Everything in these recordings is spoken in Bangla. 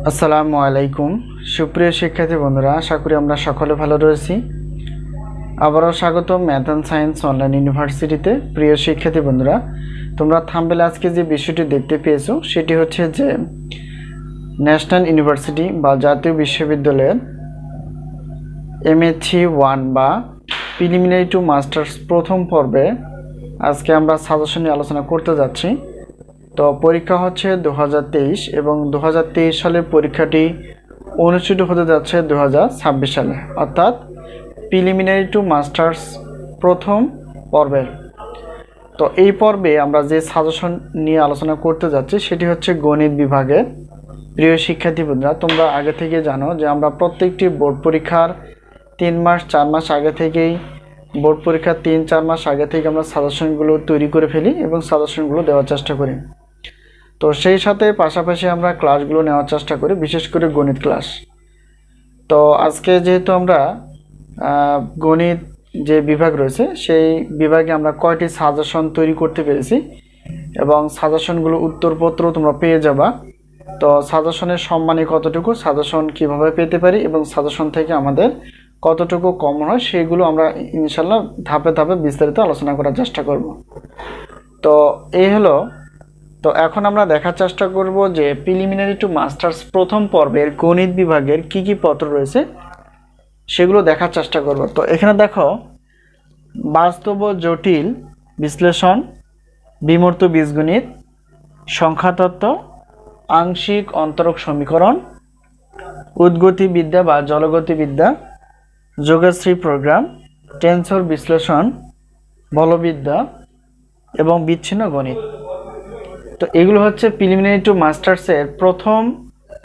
আসসালামু আলাইকুম সুপ্রিয় শিক্ষার্থী বন্ধুরা, আশা করি আমরা সকলে ভালো রয়েছি। আবারও স্বাগতম ম্যাথ অ্যান্ড সায়েন্স অনলাইন ইউনিভার্সিটিতে। প্রিয় শিক্ষার্থী বন্ধুরা, তোমরা থাম্বনেলে আজকে যে বিষয়টি দেখতে পেয়েছো সেটি হচ্ছে যে ন্যাশনাল ইউনিভার্সিটি বা জাতীয় বিশ্ববিদ্যালয়ের MA3 1 বা প্রিলিমিনারি টু মাস্টার্স প্রথম পর্বে আজকে আমরা সাজেশন নিয়ে আলোচনা করতে যাচ্ছি। তো পরীক্ষা হচ্ছে 2023 এবং 2023 সালের পরীক্ষাটি অনুষ্ঠিত হতে যাচ্ছে 2026 সালে, অর্থাৎ প্রিলিমিনারি টু মাস্টার্স প্রথম পর্বের। তো এই পর্বে আমরা যে সাজেশন নিয়ে আলোচনা করতে যাচ্ছি সেটি হচ্ছে গণিত বিভাগের। প্রিয় শিক্ষার্থী বন্ধুরা, তোমরা আগে থেকে জানো যে আমরা প্রত্যেকটি বোর্ড পরীক্ষার 3 মাস 4 মাস আগে থেকেই বোর্ড পরীক্ষার 3-4 মাস আগে থেকে আমরা সাজেশনগুলো তৈরি করে ফেলি এবং সাজেশনগুলো দেওয়ার চেষ্টা করি। তো সেই সাথে পাশাপাশি আমরা ক্লাসগুলো নেওয়ার চেষ্টা করি, বিশেষ করে গণিত ক্লাস। তো আজকে যেহেতু আমরা গণিত যে বিভাগ রয়েছে সেই বিভাগে আমরা কয়টি সাজেশন তৈরি করতে পেরেছি এবং সাজেশনগুলো উত্তরপত্র তোমরা পেয়ে যাবা। তো সাজেশনের সম্মানে কতটুকু, সাজেশন কিভাবে পেতে পারি এবং সাজেশন থেকে আমাদের কতটুকু কম হয় সেগুলো আমরা ইনশাল্লাহ ধাপে ধাপে বিস্তারিত আলোচনা করার চেষ্টা করব। তো এই হলো। তো এখন আমরা দেখার চেষ্টা করব যে প্রিলিমিনারি টু মাস্টার্স প্রথম পর্বের গণিত বিভাগের কি কি পত্র রয়েছে সেগুলো দেখার চেষ্টা করব। তো এখানে দেখো, বাস্তব জটিল বিশ্লেষণ, বিমূর্ত বীজগণিত, সংখ্যাতত্ত্ব, আংশিক অন্তরক সমীকরণ, উদ্গতিবিদ্যা বা জলগতিবিদ্যা, যোগশ্রী প্রোগ্রাম, টেন্সর বিশ্লেষণ, বলবিদ্যা এবং বিচ্ছিন্ন গণিত। তো এগুলো হচ্ছে প্রিলিমিনারি টু মাস্টার্সের প্রথম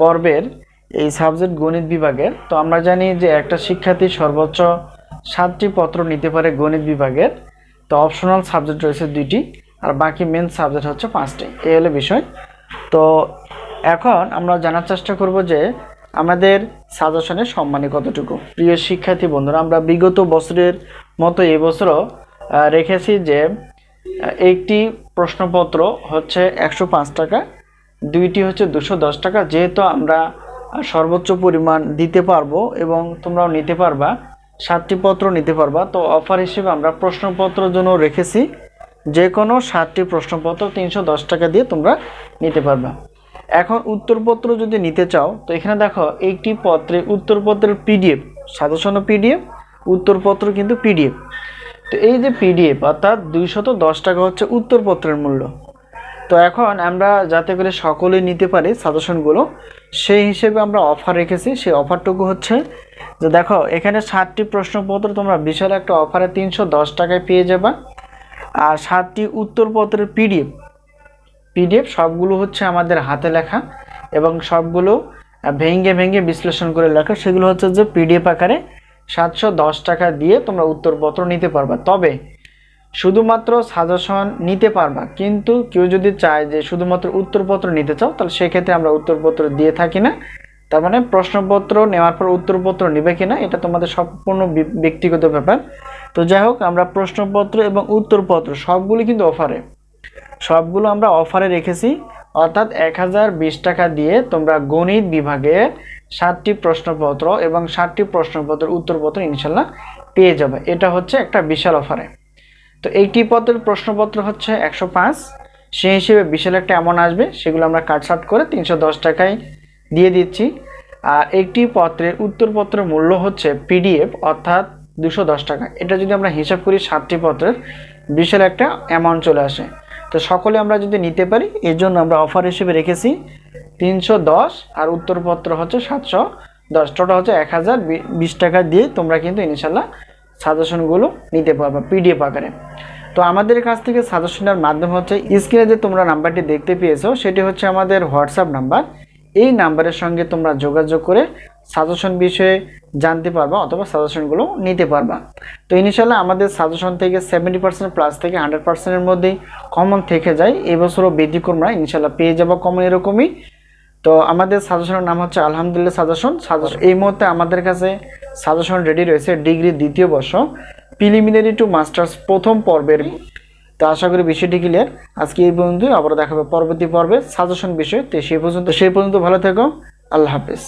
পর্বের এই সাবজেক্ট গণিত বিভাগের। তো আমরা জানি যে একটা শিক্ষার্থী সর্বোচ্চ 7টি পত্র নিতে পারে গণিত বিভাগের। তো অপশনাল সাবজেক্ট রয়েছে 2টি আর বাকি মেন সাবজেক্ট হচ্ছে 5টি। এই হলো বিষয়। তো এখন আমরা জানার চেষ্টা করব যে আমাদের সাজেশনের সম্মানী কতটুকু। প্রিয় শিক্ষার্থী বন্ধুরা, আমরা বিগত বছরের মতো এবছরও রেখেছি যে একটি প্রশ্নপত্র হচ্ছে 105 টাকা, 2টি হচ্ছে 210 টাকা। যেহেতু আমরা সর্বোচ্চ পরিমাণ দিতে পারবো এবং তোমরাও নিতে পারবা, 7টি পত্র নিতে পারবা, তো অফার হিসেবে আমরা প্রশ্নপত্রের জন্য রেখেছি যে কোনো 7টি প্রশ্নপত্র 310 টাকা দিয়ে তোমরা নিতে পারবা। এখন উত্তরপত্র যদি নিতে চাও তো এখানে দেখো, একটি পত্রে উত্তরপত্রের PDF, সাজেশনও PDF, উত্তরপত্র কিন্তু PDF। তো এই যে PDF অর্থাৎ 210 টাকা হচ্ছে উত্তরপত্রের মূল্য। তো এখন আমরা যাতে করে সকলেই নিতে পারি সাজেশনগুলো, সেই হিসেবে আমরা অফার রেখেছি। সেই অফারটুকু হচ্ছে যে দেখো, এখানে 7টি প্রশ্নপত্র তোমরা বিশাল একটা অফারে 310 টাকায় পেয়ে যাবা। আর 7টি উত্তরপত্রের PDF সবগুলো হচ্ছে আমাদের হাতে লেখা এবং সবগুলো ভেঙে ভেঙে বিশ্লেষণ করে লেখা। সেগুলো হচ্ছে যে PDF আকারে 710 টাকা দিয়ে তোমরা উত্তরপত্র নিতে পারবা। তবে শুধুমাত্র সাজেশন নিতে পারবা, কিন্তু কেউ যদি চায় যে শুধুমাত্র উত্তরপত্র নিতে চাও তাহলে সেক্ষেত্রে আমরা উত্তরপত্র দিয়ে থাকি না। তার মানে প্রশ্নপত্র নেওয়ার পর উত্তরপত্র নেবে কিনা এটা তোমাদের সম্পূর্ণ ব্যক্তিগত ব্যাপার। তো যাই হোক, আমরা প্রশ্নপত্র এবং উত্তরপত্র সবগুলো কিন্তু সবগুলো আমরা অফারে রেখেছি। অর্থাৎ 1020 টাকা দিয়ে তোমরা গণিত বিভাগে 7টি প্রশ্নপত্র এবং 7টি প্রশ্নপত্রের উত্তরপত্র ইনশাল্লাহ পেয়ে যাবে। এটা হচ্ছে একটা বিশাল অফারে। তো একটি পত্রের প্রশ্নপত্র হচ্ছে 105, সেই হিসেবে বিশাল একটা অ্যামাউন্ট আসবে, সেগুলো আমরা কাটছাট করে 310 টাকায় দিয়ে দিচ্ছি। আর একটি পত্রের উত্তরপত্রের মূল্য হচ্ছে PDF অর্থাৎ 210 টাকা। এটা যদি আমরা হিসাব করি 7টি পত্রের, বিশাল একটা অ্যামাউন্ট চলে আসে। তো সকলে আমরা যদি নিতে পারি এর জন্য আমরা অফার হিসেবে রেখেছি 310 আর উত্তরপত্র হচ্ছে 710, টোটাল হচ্ছে 1020 টাকা দিয়ে তোমরা কিন্তু ইনশাল্লাহ সাজেশনগুলো নিতে পারবা PDF আকারে। তো আমাদের কাছ থেকে সাজেশনের মাধ্যম হচ্ছে স্ক্রিনে যে তোমরা নাম্বারটি দেখতে পেয়েছো সেটি হচ্ছে আমাদের হোয়াটসঅ্যাপ নাম্বার। এই নাম্বারের সঙ্গে তোমরা যোগাযোগ করে সাজেশন বিষয়ে জানতে পারবা অথবা সাজেশনগুলো নিতে পারবা। তো ইনশাল্লাহ আমাদের সাজেশন থেকে 70% প্লাস থেকে 100%-এর মধ্যেই কমন থেকে যায়। এবছরও ব্যতিক্রমরা ইনশাল্লাহ পেয়ে যাবো কমন এরকমই। তো আমাদের সাজেশনের নাম হচ্ছে আলহামদুলিল্লাহ সাজেশন। এই মুহূর্তে আমাদের কাছে সাজেশন রেডি রয়েছে ডিগ্রি 2য় বর্ষ প্রিলিমিনারি টু মাস্টার্স প্রথম পর্বের তো আশা করি বিষয়টি ক্লিয়ার। আজকে এই পর্যন্ত, আবার দেখা হবে পরবর্তী পর্বে সাজেশন বিষয়। তো সেই পর্যন্ত ভালো থেকো। আল্লাহ হাফেজ।